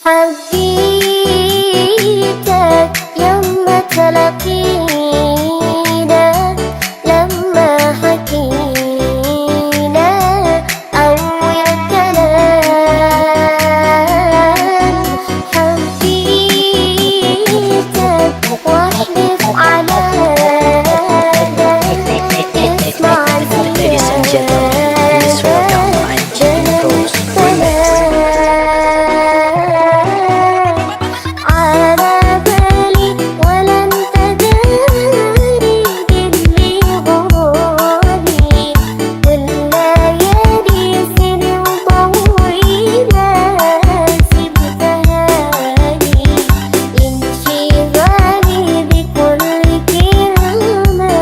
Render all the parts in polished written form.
حبيتك يوم تلاقينا، لما حكينا أول كلام. حبيتك واحلف على اسمع Ladies and gentlemen, please welcome I'm Chicken Rose Remix. على بالي ولا انت داري اللي غروري، والليالي سنين طويلة سبتها لي، انشغالي بكل كلمة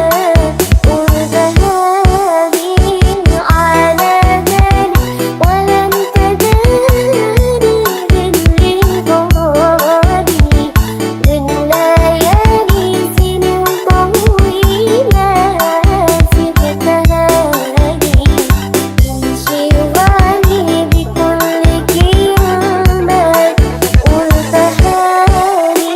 وذهابي. على بالي ولا انت داري باللي غروري، والليالي سنين طويلة سبتها لي، انشغالي بكل كلمة قلتها لي.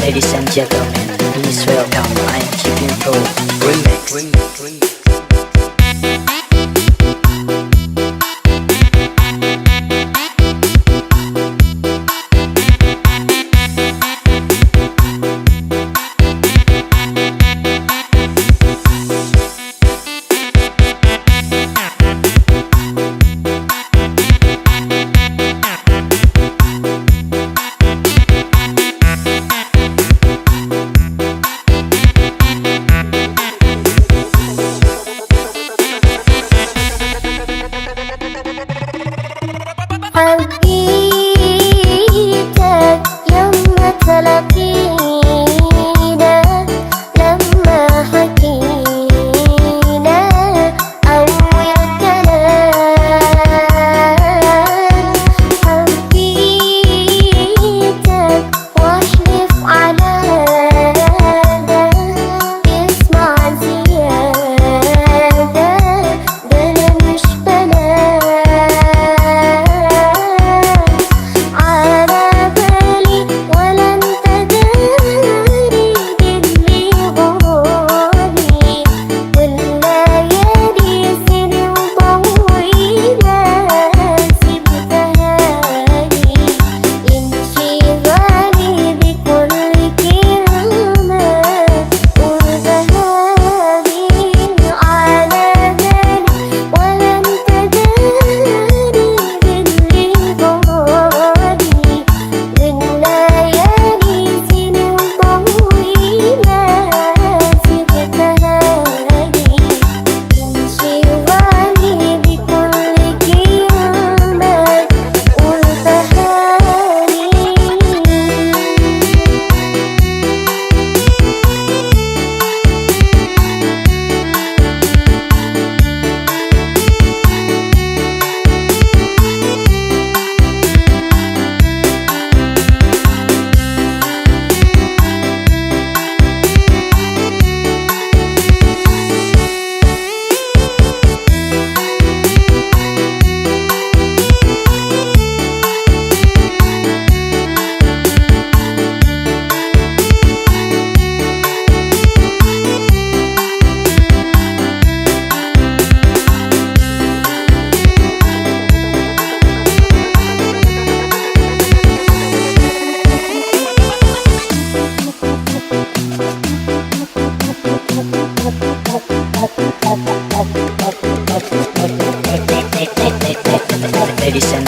Ladies and gentlemen, please welcome I'm Chicken Rose Remix.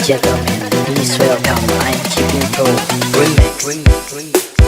gentlemen, please welcome I'm Keeping Pro Remix.